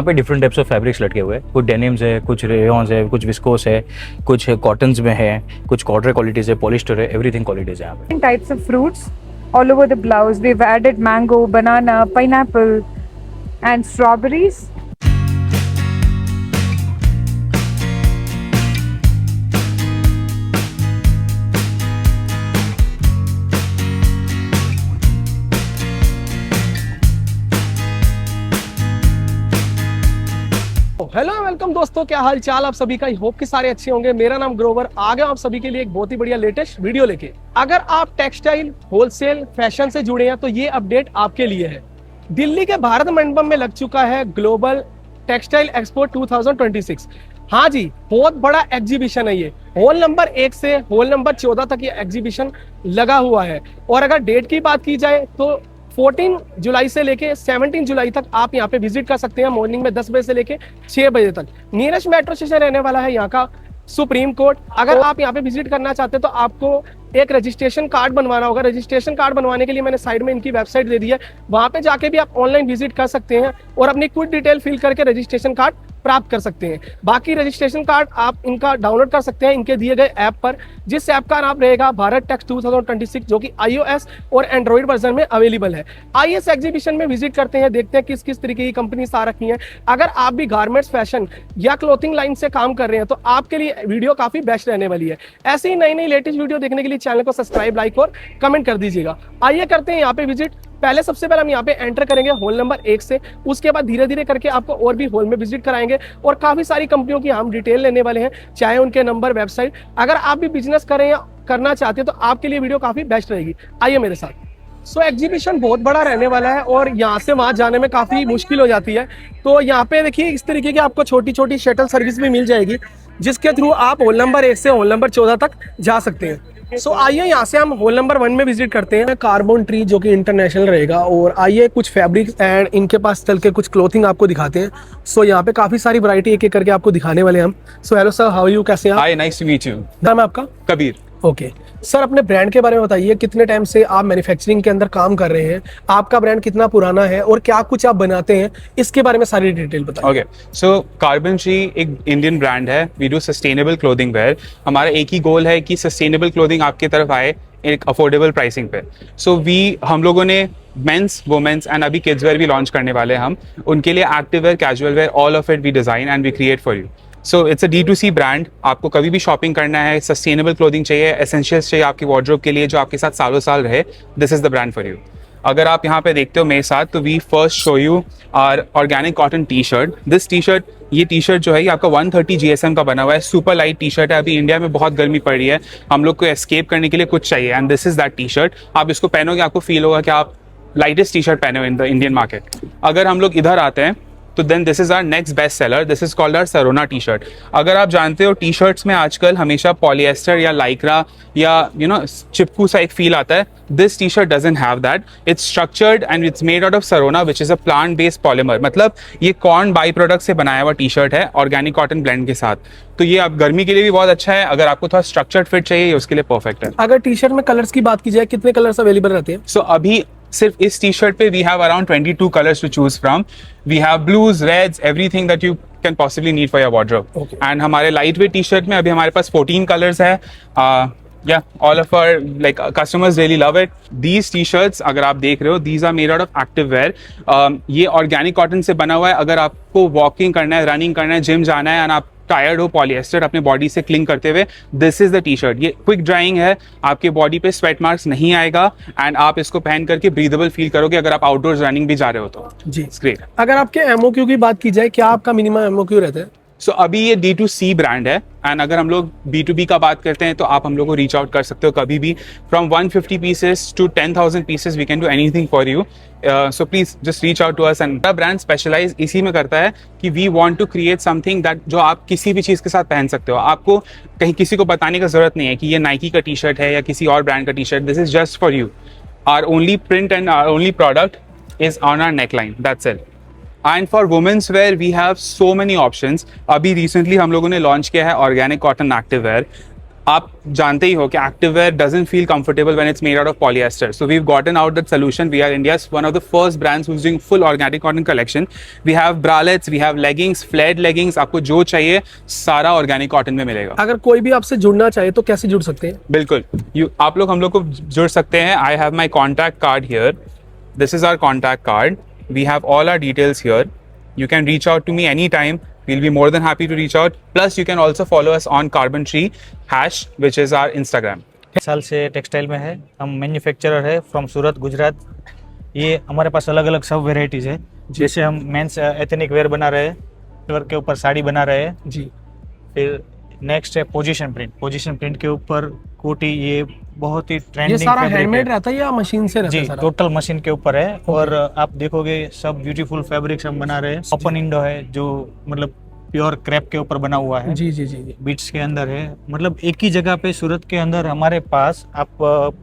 यहाँ पे different types of fabrics लटके हुए हैं। कुछ डेनिम्स है, कुछ रेयॉन्स है, कुछ विस्कोस है, कुछ कॉटन्स में है, कुछ कॉर्डर क्वालिटीज़ है, पॉलिस्टर है, एवरीथिंग क्वालिटीज़ है यहाँ पे। Types of fruits all over the blouse. We've added mango, banana, pineapple, and strawberries. Hello welcome दोस्तों, क्या हाल चाल आप सभी का। आई होप कि सारे अच्छे होंगे। मेरा नाम ग्रोवर, आ गया आप सभी के लिए एक बहुत ही बढ़िया लेटेस्ट वीडियो लेके। अगर आप टेक्सटाइल, होलसेल, फैशन से जुड़े हैं तो ये अपडेट आपके लिए है। दिल्ली के भारत मंडपम में लग चुका है ग्लोबल टेक्सटाइल एक्सपो 2026। हाँ जी, बहुत बड़ा एग्जीबिशन है ये। हॉल नंबर 1 से हॉल नंबर 14 तक ये एग्जीबिशन लगा हुआ है। और अगर डेट की बात की जाए तो 14 जुलाई से लेके 17 जुलाई तक आप यहाँ पे विजिट कर सकते हैं। मॉर्निंग में 10 बजे से लेके 6 बजे तक। नियरेस्ट मेट्रो स्टेशन रहने वाला है यहाँ का सुप्रीम कोर्ट। अगर आप यहाँ पे विजिट करना चाहते हैं तो आपको एक रजिस्ट्रेशन कार्ड बनवाना होगा। रजिस्ट्रेशन कार्ड बनवाने के लिए मैंने साइड में इनकी वेबसाइट दे दी है, वहां पे जाके भी आप ऑनलाइन विजिट कर सकते हैं और अपनी कुछ डिटेल फिल करके रजिस्ट्रेशन कार्ड प्राप्त कर सकते हैं। बाकी रजिस्ट्रेशन कार्ड आप इनका डाउनलोड कर सकते हैं इनके दिए गए ऐप पर, जिस ऐप का नाम रहेगा भारत टेक्स 2026, जो कि iOS और एंड्रॉइड वर्जन में अवेलेबल है। आइए इस एग्जीबिशन में विजिट करते हैं, देखते हैं किस किस तरीके की कंपनी आ रखी है। अगर आप भी गारमेंट्स, फैशन या क्लोथिंग लाइन से काम कर रहे हैं तो आपके लिए वीडियो काफी बेस्ट रहने वाली है। ऐसी ही नई नई लेटेस्ट वीडियो देखने के लिए चैनल को सब्सक्राइब, लाइक और कमेंट कर दीजिएगा। आइए करते हैं यहाँ पे विजिट। पहले सबसे पहले हम यहाँ पे एंटर करेंगे हॉल नंबर 1 से, उसके बाद धीरे धीरे करके आपको और भी हॉल में विजिट कराएंगे और काफी सारी कंपनियों की हम डिटेल लेने वाले हैं, चाहे उनके नंबर, वेबसाइट। अगर आप भी बिजनेस करें या करना चाहते हैं तो आपके लिए वीडियो काफी बेस्ट रहेगी। आइए मेरे साथ। सो एग्जीबिशन बहुत बड़ा रहने वाला है और यहाँ से वहां जाने में काफी मुश्किल हो जाती है। तो यहाँ पे देखिए इस तरीके की आपको छोटी छोटी शटल सर्विस भी मिल जाएगी, जिसके थ्रू आप हॉल नंबर 1 से हॉल नंबर 14 तक जा सकते हैं। सो आइए यहाँ से हम हॉल नंबर 1 में विजिट करते हैं। कार्बन ट्री जो कि इंटरनेशनल रहेगा, और आइए कुछ फैब्रिक्स एंड इनके पास चल के कुछ क्लोथिंग आपको दिखाते हैं। सो यहाँ पे काफी सारी वैरायटी एक एक करके आपको दिखाने वाले हैं हम। So hello sir, how are you, कैसे हैं आप? Hi, nice to meet you. नाम है आपका? कबीर। ओके सर, अपने ब्रांड के बारे में बताइए। कितने टाइम से आप मैन्युफैक्चरिंग के अंदर काम कर रहे हैं, आपका ब्रांड कितना पुराना है और क्या कुछ आप बनाते हैं, इसके बारे में सारी डिटेल बताइए। ओके, सो कार्बन ट्री एक इंडियन ब्रांड है। We do sustainable clothing wear. हमारा एक ही गोल है कि सस्टेनेबल क्लोथिंग आपकी तरफ आए एक अफोर्डेबल प्राइसिंग पे। सो हम लोगों ने मेंस, वुमेन्स एंड अभी किड्स वेयर भी लॉन्च करने वाले हैं हम। उनके लिए active wear, casual wear, all of it we design and we create for you. So it's a D2C brand. आपको कभी भी शॉपिंग करना है, सस्टेनेबल क्लोथिंग चाहिए, एसेंशियल्स चाहिए आपकी वार्डरोब के लिए जो आपके साथ सालों साल रहे, this is the brand for you. अगर आप यहाँ पे देखते हो मेरे साथ, तो we first show you are organic cotton T shirt. This T shirt, ये टी शर्ट जो है ये आपका 130 GSM का बना हुआ है। सुपर लाइट टी शर्ट है। अभी इंडिया में बहुत गर्मी पड़ रही है, हम लोग को एस्केप करने के लिए कुछ चाहिए, and this is that T shirt. आप इसको पहनोगे, आपको फील होगा कि आप लाइटेस्ट टी शर्ट पहने हो इन द इंडियन मार्केट। अगर हम लोग इधर आते हैं तो then this is our next best seller. This is called our सरोना टी शर्ट। अगर आप जानते हो टी शर्ट्स में आजकल हमेशा पॉलिएस्टर या लाइक्रा या चिपकू सा एक फील आता है। This T shirt doesn't have that. It's structured and it's made out of Sarona, which is a plant based polymer. मतलब ये कॉर्न बाई प्रोडक्ट से बनाया हुआ टी शर्ट है, ऑर्गेनिक कॉटन ब्लेंड के साथ। तो ये आप गर्मी के लिए भी बहुत अच्छा है। अगर आपको थोड़ा स्ट्रक्चर्ड फिट चाहिए, उसके लिए परफेक्ट है। अगर टी शर्ट में कलर्स की बात की जाए, कितने कलर्स अवेलेबल रहते हैं? सो अभी सिर्फ इस टी शर्ट पे we have around 22 colours to choose from. We have blues, reds, everything that you can possibly need for your wardrobe. And हमारे लाइट वेट टी शर्ट में अभी हमारे पास 14 कलर्स है। Yeah, all of our customers really love it. These t-shirts अगर आप देख रहे हो, these are made out of active wear. ये ऑर्गेनिक कॉटन से बना हुआ है। अगर आपको वॉकिंग करना है, रनिंग करना है, जिम जाना है, एंड आप टायर्ड हो पॉलिएस्टर अपने बॉडी से क्लिंग करते हुए, this is the T shirt. ये क्विक ड्राइंग है, आपके बॉडी पे स्वेट मार्क्स नहीं आएगा, एंड आप इसको पहन करके ब्रीदेबल फील करोगे अगर आप आउटडोर्स रनिंग भी जा रहे हो तो। जी, ग्रेट। अगर आपके MOQ की बात की जाए, क्या आपका मिनिमम MOQ रहता है? सो अभी ये D2C ब्रांड है, एंड अगर हम लोग B2B का बात करते हैं तो आप हम लोग को रीच आउट कर सकते हो कभी भी। From 150 pieces to 10,000 pieces we can do anything for you. So please just reach out to us. And brand specialise इसी में करता है कि we want to create something that जो आप किसी भी चीज़ के साथ पहन सकते हो। आपको कहीं किसी को बताने का जरूरत नहीं है कि ये नाइकी का टी शर्ट है या किसी और ब्रांड का T shirt. This is just for you. Our only print and our only product is on our neckline, that's it. And for women's wear we have so many options. अभी recently हम लोगों ने launch किया है organic cotton active where. आप जानते ही हो कि active wear doesn't feel comfortable when it's made out of polyester, so we have gotten out that solution. We are India's one of the first brands who is doing full organic cotton collection. We have bralettes, we have leggings, flared leggings, आपको जो चाहिए सारा organic cotton में मिलेगा. अगर कोई भी आपसे जुड़ना चाहे तो कैसे जुड़ सकते हैं? बिल्कुल, आप लोग हम लोग को जुड़ सकते हैं. I have my contact card here. This is our contact card. We have all our details here. You can reach out to me anytime. We'll be more than happy to reach out. Plus, you can also follow us on Carbon Tree #, which is our Instagram. साल से textile में है. हम manufacturer है from सूरत, गुजरात. ये हमारे पास अलग अलग सब वेराइटीज़ है. जैसे हम मेंस एथनिक वेयर बना रहे हैं, वर्क के ऊपर साड़ी बना रहे हैं जी. फिर नेक्स्ट है पोजीशन प्रिंट. पोजीशन प्रिंट के ऊपर कोटी, ये बहुत ही ये ट्रेंडिंग सारा फैब्रिक हैंडमेड है. रहता है या मशीन से रहता जी, है सारा? टोटल मशीन के ऊपर है. और आप देखोगे सब ब्यूटीफुल फैब्रिक्स हम बना रहे हैं. ओपन इंडो है जो मतलब प्योर क्रैप के ऊपर बना हुआ है. जी जी जी जी. बीट्स के अंदर है. मतलब एक ही जगह पे सूरत के अंदर हमारे पास आप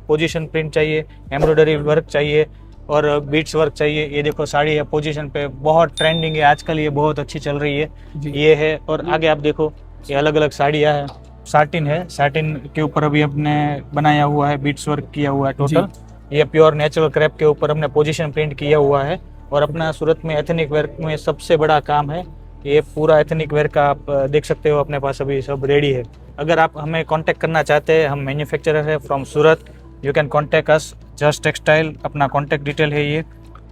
पोजीशन प्रिंट चाहिए, एम्ब्रॉयडरी वर्क चाहिए और बीट्स वर्क चाहिए. ये देखो साड़ी है पोजीशन पे, बहुत ट्रेंडिंग है आजकल, ये बहुत अच्छी चल रही है. जी. ये है. और आगे आप देखो ये अलग अलग साड़ियाँ है. साटिन है, साटिन के ऊपर अभी अपने बनाया हुआ है, बीट्स वर्क किया हुआ है टोटल. ये प्योर नेचुरल क्रैप के ऊपर हमने पोजीशन प्रिंट किया हुआ है. और अपना सूरत में एथनिक वेयर में सबसे बड़ा काम है. ये पूरा एथनिक वेयर का आप देख सकते हो अपने पास अभी सब रेडी है. अगर आप हमें कांटेक्ट करना चाहते हैं, हम मैन्युफैक्चरर है from Surat. You can contact us just textile. अपना कांटेक्ट डिटेल है ये.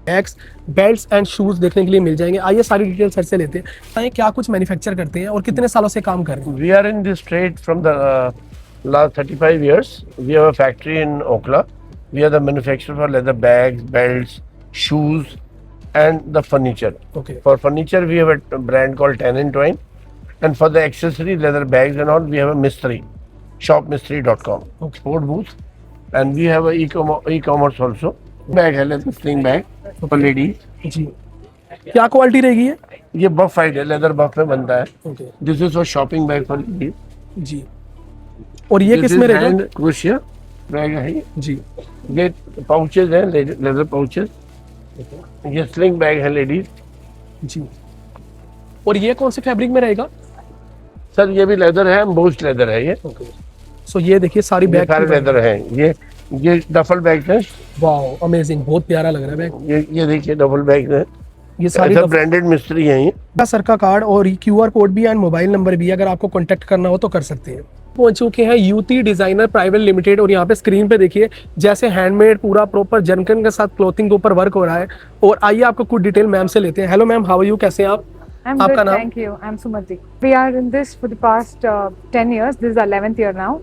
बैग्स, बेल्ट्स एंड शूज देखने के लिए मिल जाएंगे. आइए सारी डिटेल सर से लेते हैं. क्या कुछ मैन्युफैक्चर करते हैं और कितने सालों से काम कर रहे हैं? We are in this trade from the last 35 years. We have a factory in Okla. We are the manufacturer for leather bags, belts, shoes, and the furniture. Okay. For furniture, we have a brand called Tan and Twine, and for the accessory leather bags and all, we have a Mistry, shopmistry.com. Okay. Sport booth, and we have a e-commerce also. Bag है leather sling bag for ladies. जी. क्या quality रहेगी ये? ये बफ है, leather बफ में बनता है. Okay. This is for shopping bag for ladies. जी. और ये किस में रहेगा? हैंड क्रोशिया बैग है ये. जी. ये पाउचेज हैं, लेदर पाउचेज. ये स्लिंग बैग है लेडीज. जी. और ये कौन से फैब्रिक में रहेगा? सर ये भी लेदर है, एम्बोस्ड लेदर है ये. ओके. सो ये देखिए सारी ये बैग सारे लेदर हैं. ये डफल बैग है. वाओ, अमेजिंग, बहुत प्यारा लग रहा है बैग. ये देखिए डबल बैग है. ये सारी ब्रांडेड मिस्त्री हैं ये. सर का कार्ड और QR कोड भी एंड मोबाइल नंबर भी, अगर आपको कांटेक्ट करना हो तो कर सकते हैं. पहुंच चुके हैं यूटी डिजाइनर प्राइवेट लिमिटेड. और यहाँ पे स्क्रीन पे देखिए जैसे हैंडमेड पूरा प्रॉपर जर्कन के साथ क्लोथिंग के ऊपर वर्क हो रहा है. और आइए आपको कुछ डिटेल मैम से लेते हैं. Hello ma'am, how are you, कैसे हैं आप? I'm आपका good, नाम? thank you. I'm Sumati. We are in this for the past 10 years. This is our 11th year now,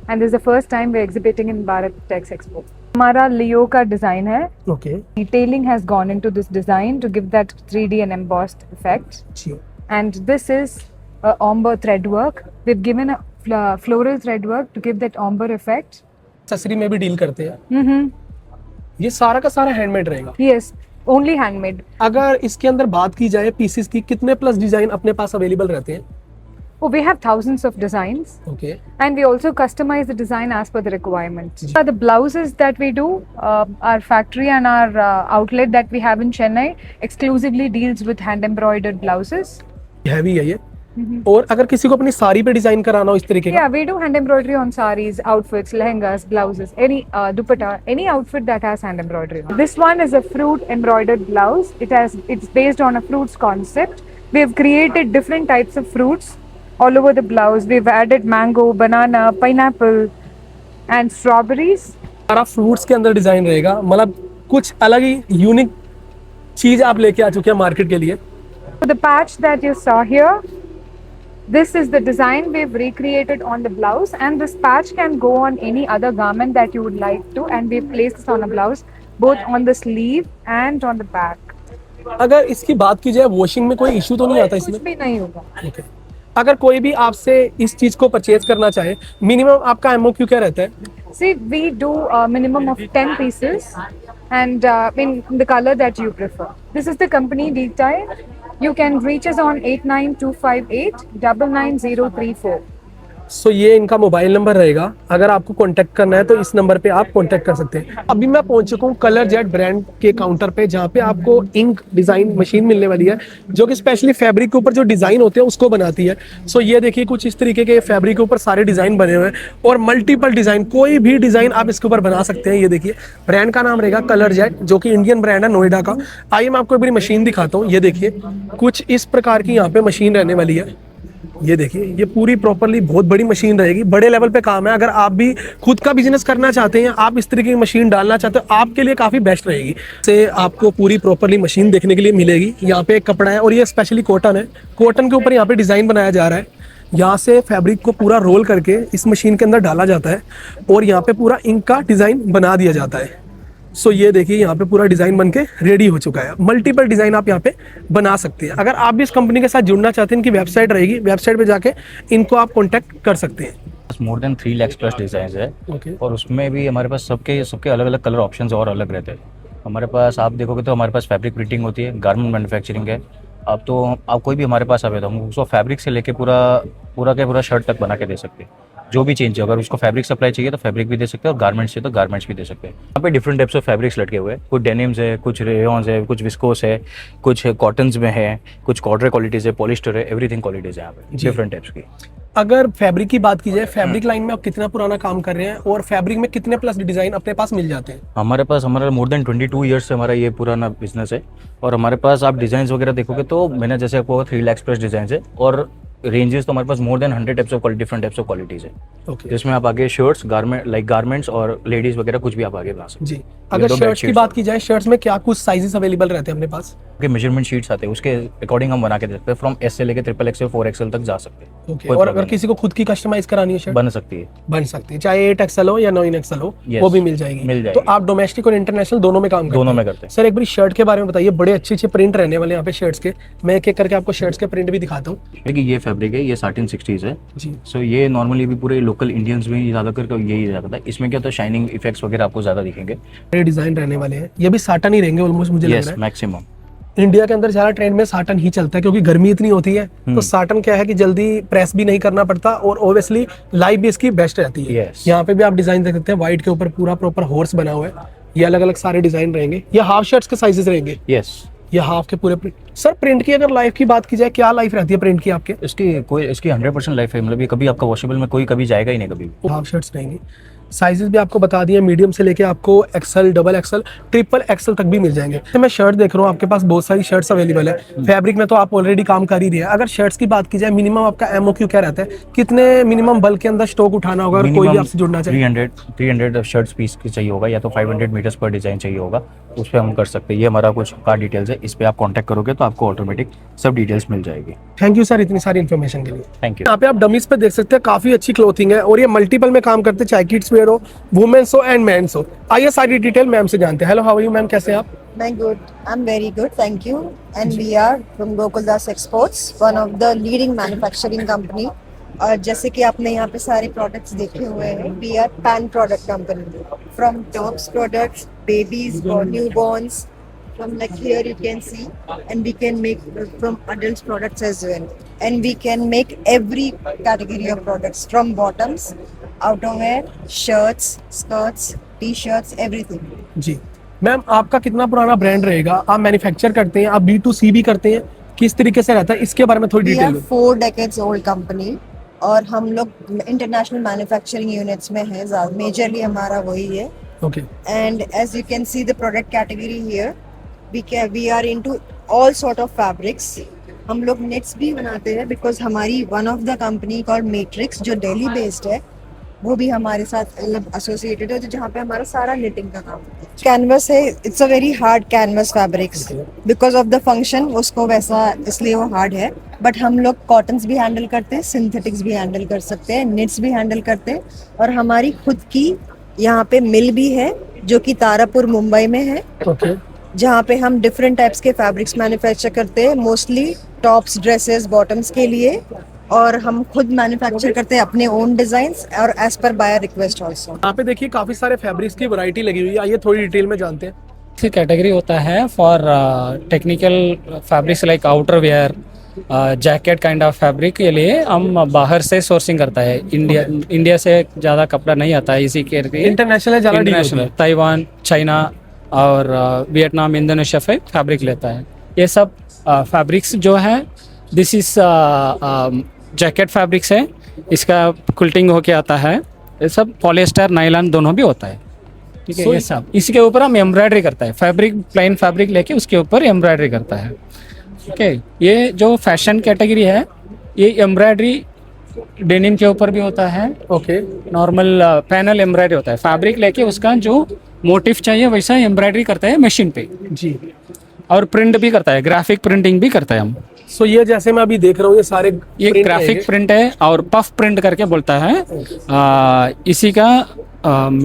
and this is the first time we're exhibiting in Bharat Tex Expo. हमारा लियो का design है. Okay. Detailing has gone into this design to give that 3D and embossed effect. जी. And this is ombre thread work. We've given a floral thread work to give that ombre effect. Accessory में भी deal करते हैं. Mm-hmm. ये सारा का सारा handmade रहेगा. Yes, only handmade. अगर इसके अंदर बात की जाए पीसेस की, कितने प्लस डिजाइन अपने पास अवेलेबल रहते हैं? Oh, we have thousands of designs. Okay. And we also customize the design as per the requirements. The blouses that we do, our factory and our outlet that we have in Chennai exclusively deals with hand embroidered blouses. Heavy है ये. और अगर किसी को अपनी साड़ी पे design कराना हो इस तरीके का? Yeah, we do hand embroidery on saris, outfits, lehengas, blouses, any dupatta, any outfit that has hand embroidery on. This one is a fruit embroidered blouse. It's based on a fruits concept. We have created different types of fruits all over the blouse. We've added mango, banana, pineapple and strawberries. सारा fruits के अंदर design रहेगा. मतलब कुछ अलग ही unique चीज आप लेके आ चुके हैं मार्केट के लिए. So the patch that you saw here, this is the design we've recreated on the blouse, and this patch can go on any other garment that you would like to, and we've placed this on a blouse both on the sleeve and on the back. अगर इसकी बात की जाए washing में कोई issue तो नहीं आता कुछ इसमें? भी नहीं होगा. ओके. अगर कोई भी आपसे इस चीज को परचेज करना चाहे, मिनिमम आपका MOQ क्या रहता है? See, we do a minimum of 10 pieces and in the color that you prefer. This is the company detail. You can reach us on 89258 99034. सो ये इनका मोबाइल नंबर रहेगा, अगर आपको कांटेक्ट करना है तो इस नंबर पे आप कांटेक्ट कर सकते हैं। अभी मैं पहुंच चुका हूँ कलर जेट ब्रांड के काउंटर पे, जहाँ पे आपको इंक डिजाइन मशीन मिलने वाली है, जो कि स्पेशली फैब्रिक के ऊपर जो डिजाइन होते हैं उसको बनाती है। सो ये देखिए कुछ इस तरीके के फैब्रिक के ऊपर सारे डिजाइन बने हुए हैं और मल्टीपल डिजाइन, कोई भी डिजाइन आप इसके ऊपर बना सकते हैं। ये देखिए ब्रांड का नाम रहेगा कलर जेट, जो कि इंडियन ब्रांड है नोएडा का। आइए मैं आपको एक बार मशीन दिखाता हूँ। ये देखिए कुछ इस प्रकार की यहाँ पे मशीन रहने वाली है। ये देखिए ये पूरी प्रॉपरली बहुत बड़ी मशीन रहेगी, बड़े लेवल पे काम है। अगर आप भी खुद का बिजनेस करना चाहते हैं, आप इस तरीके की मशीन डालना चाहते हो, आपके लिए काफी बेस्ट रहेगी। से आपको पूरी प्रॉपरली मशीन देखने के लिए मिलेगी। यहाँ पे एक कपड़ा है और ये स्पेशली कॉटन है, कॉटन के ऊपर यहाँ पे डिजाइन बनाया जा रहा है। यहाँ से फैब्रिक को पूरा रोल करके इस मशीन के अंदर डाला जाता है और यहाँ पे पूरा इंक का डिजाइन बना दिया जाता है। सो ये देखिए यहाँ पे पूरा डिजाइन बनके रेडी हो चुका है। मल्टीपल डिजाइन आप यहाँ पे बना सकते हैं। अगर आप भी इस कंपनी के साथ जुड़ना चाहते हैं, इनकी वेबसाइट रहेगी, वेबसाइट पे जाके इनको आप कांटेक्ट कर सकते हैं। More than 3 lakh plus design है। ओके। और उसमें भी हमारे पास सबके अलग अलग कलर ऑप्शंस और अलग रहते हैं। हमारे पास आप देखोगे तो हमारे पास फैब्रिक प्रिंटिंग होती है, गारमेंट मैन्युफैक्चरिंग है। अब तो आप कोई भी हमारे पास आवे तो हम उसको फैब्रिक से लेके पूरा शर्ट तक बना के दे सकते हैं। जो भी चेंज है, अगर उसको फैब्रिक सप्लाई चाहिए तो फैब्रिक भी दे सकते हैं और गारमेंट्स चाहिए तो गारमेंट्स भी दे सकते हैं। यहाँ पे डिफरेंट टाइप्स ऑफ फैब्रिक्स लटके हुए हैं। कुछ डेनिम्स है, कुछ रेयॉन्स है, कुछ विस्कोस है, कुछ कॉटन्स में है, कुछ कॉर्डर क्वालिटीज है, पॉलिस्टर है, एवरीथिंग क्वालिटीज है यहाँ पे डिफरेंट टाइप्स की। अगर फैब्रिक की बात की जाए, फैब्रिक लाइन में आप कितना पुराना काम कर रहे हैं और फैब्रिक में कितने प्लस डिजाइन अपने पास मिल जाते हैं? हमारा मोर देन 22 ईयर्स से हमारा ये पुराना बिजनेस है और हमारे पास आप डिजाइन वगैरह देखोगे तो मैंने जैसे आपको 3 लाख प्लस डिजाइन है और रेंजेस तो हमारे पास more than 100 types of different types of qualities है। ओके। जिसमें आप आगे शर्ट्स, गारमेंट्स और लेडीज वगैरह कुछ भी आप आगे बना सकते हैं। जी, अगर दो शर्ट्स की bedsheets बात की जाए, शर्ट्स में क्या कुछ साइजेस अवेलेबल रहते हैं अपने पास? के मेजरमेंट शीट्स आते हैं, उसके अकॉर्डिंग हम बना के दे सकते हैं। फ्रॉम एस से लेके ट्रिपल एक्सएल 4XL तक जा सकते हैं। ओके। कोई और problem अगर किसी को खुद की कस्टमाइज करानी है शर्ट, बन सकती है। बन सकती है, चाहे 8XL हो या 9XL हो, Yes, वो भी मिल जाएगी। मिल जाएगी। तो आप डोमेस्टिक और इंटरनेशनल दोनों में काम करते दोनों हैं? में करते हैं। सर एक बार शर्ट के बारे में बताइए, बड़े अच्छे प्रिंट रहने वाले हैं यहाँ पे शर्ट्स के। मैं एक एक करके आपको शर्ट्स के प्रिंट भी दिखाता हूँ। देखिए ये फैब्रिक है, ये 1360s है। जी। सो ये नॉर्मली भी पूरे लोकल इंडियंस में ज़्यादा करके यही रहता है। इसमें क्या होता है, शाइनिंग इफेक्ट्स वगैरह आपको ज़्यादा दिखेंगे। ये डिजाइन रहने वाले हैं, ये भी साटन ही रहेंगे ऑलमोस्ट, मुझे लग यस, रहा है। मैक्सिमम। इंडिया के अंदर ज्यादा ट्रेंड में साटन ही चलता है क्योंकि गर्मी इतनी होती है। तो साटन क्या है कि जल्दी प्रेस भी नहीं करना पड़ता और ऑब्वियसली लाइफ भी इसकी बेस्ट रहती है। Yes. यहाँ पे भी आप डिजाइन देख सकते हैं, व्हाइट के ऊपर पूरा प्रॉपर हॉर्स बना हुआ है। ये अलग अलग सारे डिजाइन रहेंगे। ये हाफ शर्ट्स के साइजेस रहेंगे। यस। ये हाफ के पूरे प्रिंट। सर प्रिंट की अगर लाइफ की बात की जाए, क्या लाइफ रहती है प्रिंट की आपके? इसकी 100% लाइफ है, मतलब ये कभी आपका वॉशेबल में कोई कभी जाएगा ही नहीं कभी। हाफ शर्ट्स रहेंगी। साइजेस भी आपको बता दिए, मीडियम से लेके आपको XL, XXL, XXL तक भी मिल जाएंगे। तो मैं शर्ट देख रहा हूँ, आपके पास बहुत सारी शर्ट्स अवेलेबल है। फैब्रिक में तो आप ऑलरेडी काम कर ही रही है। अगर शर्ट्स की बात की जाए, मिनिमम आपका MOQ क्या रहता है? कितने मिनिमम बल्क के अंदर स्टॉक उठाना होगा अगर कोई भी आपसे जुड़ना चाहे? 300 शर्ट्स पीस की चाहिए होगा या तो 500 मीटर्स पर डिजाइन चाहिए होगा, उस पर हम कर सकते हैं। ये हमारा कुछ कार्ड डिटेल्स है, इस पे आप कांटेक्ट करोगे तो आपको ऑटोमेटिक सब डिटेल्स मिल जाएगी। थैंक यू सर इतनी सारी इन्फॉर्मेशन के लिए। Thank you. यहाँ पे आप डमीज पे देख सकते हैं, काफी अच्छी क्लोथिंग है और ये मल्टीपल में काम करते हैं, चाहे किड्स वेयर हो, वुमेन्स हो एंड मेंस हो। आइए सारी डिटेल मैम से जानते हैं। Hello, how are you ma'am, कैसे हैं आप? I'm good. I'm very good. Thank you. And we are from Gokuldas Exports, one of the leading manufacturing company. और जैसे कि आपने यहाँ पे सारे प्रोडक्ट्स देखे हुए हैं, we are pan product company. From tops products, babies, newborns, from like here you can see, and we can make from adults products as well. And we can make every category of products from bottoms, outerwear, shirts, skirts, t-shirts, everything. Ji ma'am, आपका कितना पुराना brand रहेगा? आप manufacture करते हैं, आप B2C भी करते हैं, किस तरीके से रहता है, इसके बारे में थोड़ी We are detail. 4 decades old company और हम लोग इंटरनेशनल मैन्युफैक्चरिंग यूनिट्स में है, मेजरली हमारा वही है। Okay. And as you can see the product category here, we are into all sort of fabrics. हम लोग नेट्स भी बनाते हैं बिकॉज हमारी one of the company called Matrix जो दिल्ली बेस्ड है, वो भी हमारे साथ एसोसिएटेड है, जहाँ पे हमारा सारा निटिंग का काम होता है। कैनवस है, it's a very hard canvas fabrics because of the function, उसको वैसा इसलिए वो हार्ड है। बट हम लोग कॉटन्स भी हैंडल करते हैं, सिंथेटिक्स भी हैंडल कर सकते हैं, निट्स भी हैंडल करते हैं। और हमारी खुद की यहाँ पे मिल भी है जो कि तारापुर मुंबई में है, ओके। जहाँ पे हम डिफरेंट टाइप्स के फैब्रिक्स मैन्युफैक्चर करते हैं, मोस्टली टॉप्स, ड्रेसेस, बॉटम्स के लिए। और हम खुद मैन्युफैक्चर करते हैं अपने ओन डिजाइन्स और as per buyer request also. यहाँ पे देखिए काफी सारे फैब्रिक्स की वैरायटी लगी हुई है, आइए थोड़ी डिटेल में जानते हैं। कैटेगरी होता है for technical fabrics like outer wear, jacket kind of fabric के लिए हम बाहर से सोर्सिंग करता है। इंडिया से ज़्यादा कपड़ा नहीं आता है इसी के लिए। इंटरनेशनल ज़्यादा डील होती इंटरनेशनल है। ताइवान, चाइना और वियतनाम, इंडोनेशिया से फैब्रिक लेता है। ये सब फैब्रिक्स जो है, दिस इज जैकेट फैब्रिक्स है। इसका क्विल्टिंग होके आता है। ये सब पॉलिएस्टर, नायलॉन दोनों भी होता है। ठीक है, So- ये सब इसके ऊपर हम एम्ब्रॉयडरी करता है। फैब्रिक, प्लेन फैब्रिक लेके उसके ऊपर एम्ब्रॉयडरी करता है। ओके, ये जो फैशन कैटेगरी है, ये एम्ब्रॉयडरी डेनिम के ऊपर भी होता है। ओके, नॉर्मल पैनल एम्ब्रॉयडरी होता है। फैब्रिक लेके उसका जो मोटिव चाहिए वैसा एम्ब्रॉयडरी करता है मशीन पे, जी। और प्रिंट भी करता है, ग्राफिक प्रिंटिंग भी करता है हम। सो ये जैसे मैं अभी देख रहा हूँ, ये सारे ये print ग्राफिक रहेंगे। प्रिंट है और पफ प्रिंट करके बोलता है। इसी का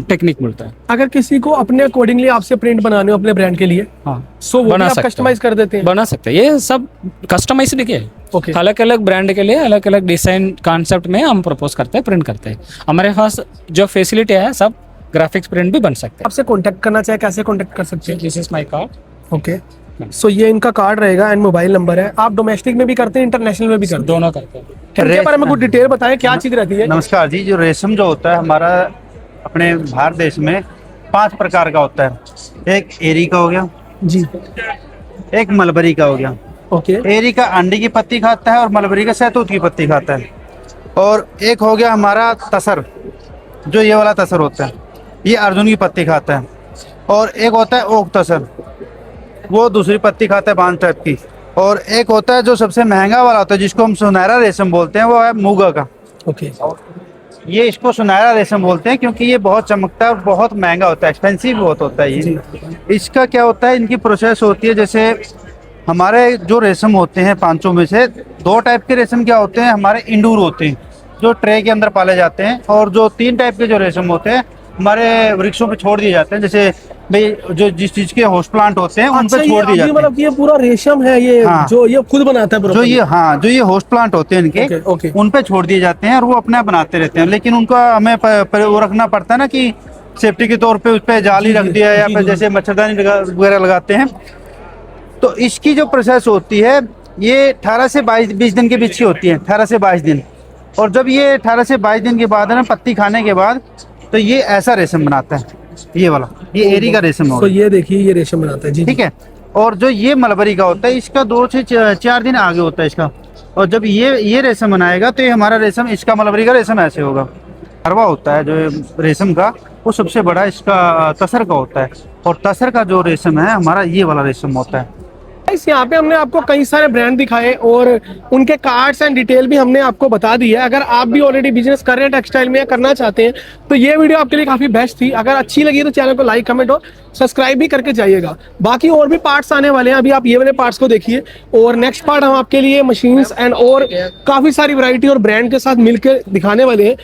टेक्निक बोलता है। अगर किसी को अपने अकॉर्डिंगली आपसे प्रिंट बनाने हो अपने ब्रांड के लिए, हाँ, सो वो भी बना आप सकते कस्टमाइज हैं। कर देते हैं। बना सकते हैं। ये सब कस्टमाइज्ड है। ओके, अलग अलग ब्रांड के लिए अलग अलग डिजाइन कॉन्सेप्ट में हम प्रपोज करते हैं, प्रिंट करते हैं। हमारे पास जो फैसिलिटी है, सब ग्राफिक्स प्रिंट भी बन सकते आपसे कांटेक्ट करना चाहे कैसे कांटेक्ट कर सकते हैं। हैं? This is my card. Okay, so ये इनका कार्ड रहेगा एंड मोबाइल नंबर है। आप डोमेस्टिक में भी करते हैं, इंटरनेशनल में भी करते हैं? दोनों करते हैं। इनके बारे में कुछ डिटेल बताएं, क्या चीज रहती है? नमस्कार जी। जो रेशम जो होता है हमारा अपने भारत देश में 5 प्रकार का होता है। एक एरी का हो गया जी। एक मलबरी का हो गया। ओके, एरी का अंडे की पत्ती खाता है और मलबरी का सहतूत की पत्ती खाता है। और एक हो गया हमारा तसर, जो ये वाला तसर होता है, ये अर्जुन की पत्ती खाता है। और एक होता है ओक तसर, वो दूसरी पत्ती खाता है, बांस टाइप की। और एक होता है जो सबसे महंगा वाला होता है, जिसको हम सुनहरा रेशम बोलते हैं, वो है मूंगा का। ओके, ये इसको सुनहरा रेशम बोलते हैं क्योंकि ये बहुत चमकता है और बहुत महंगा होता है, एक्सपेंसिव बहुत होता है ये। इसका क्या होता है, इनकी प्रोसेस होती है, जैसे हमारे जो रेशम होते हैं 500 में से 2 टाइप के रेशम क्या होते हैं, हमारे इंडूर होते हैं जो ट्रे के अंदर पाले जाते हैं। और जो 3 टाइप के जो रेशम होते हैं हमारे वृक्षों पे छोड़ दिए जाते हैं, जैसे भाई जो जिस चीज के होस्ट प्लांट होते हैं उन अच्छा, पे ये छोड़ दिए अभी जाते हैं। मतलब कि ये पूरा रेशम है ये, हाँ। जो ये खुद बनाता है जो ये जो ये होस्ट प्लांट होते हैं इनके, ओके, ओके। उन पे छोड़ दिए जाते हैं और वो अपने आप बनाते रहते हैं। लेकिन उनका हमें वो रखना पड़ता है ना कि सेफ्टी के तौर पे उस पे जाली रख दिया या फिर जैसे मच्छरदानी वगैरह लगाते हैं। तो इसकी जो प्रोसेस होती है ये 18 से 20 दिन के बीच की होती है, 18 से 22 दिन। और जब ये 18 से 22 दिन के बाद ना पत्ती खाने के बाद तो ये ऐसा रेशम बनाता है, ये वाला, ये एरी का रेशम तो होगा। ये देखिए, ये रेशम बनाता है जी। ठीक है। और जो ये मलबरी का होता है, इसका 2 से 4 दिन आगे होता है इसका। और जब ये रेशम बनाएगा तो ये हमारा रेशम, इसका मलबरी का रेशम ऐसे होगा। अरवा होता है जो रेशम का, वो सबसे बड़ा इसका तसर का होता है। और तसर का जो रेशम है हमारा, ये वाला रेशम होता है। गाइस, यहाँ पे हमने आपको कई सारे ब्रांड दिखाए और उनके कार्ड्स एंड डिटेल भी हमने आपको बता दी है। अगर आप भी ऑलरेडी बिजनेस कर रहे हैं टेक्सटाइल में या करना चाहते हैं तो ये वीडियो आपके लिए काफी बेस्ट थी। अगर अच्छी लगी तो चैनल को लाइक, कमेंट और सब्सक्राइब भी करके जाइएगा। बाकी और भी पार्ट्स आने वाले हैं, अभी आप ये वाले पार्ट्स को देखिए और नेक्स्ट पार्ट हम आपके लिए मशीन्स एंड और काफी सारी वैरायटी और ब्रांड के साथ मिलकर दिखाने वाले हैं।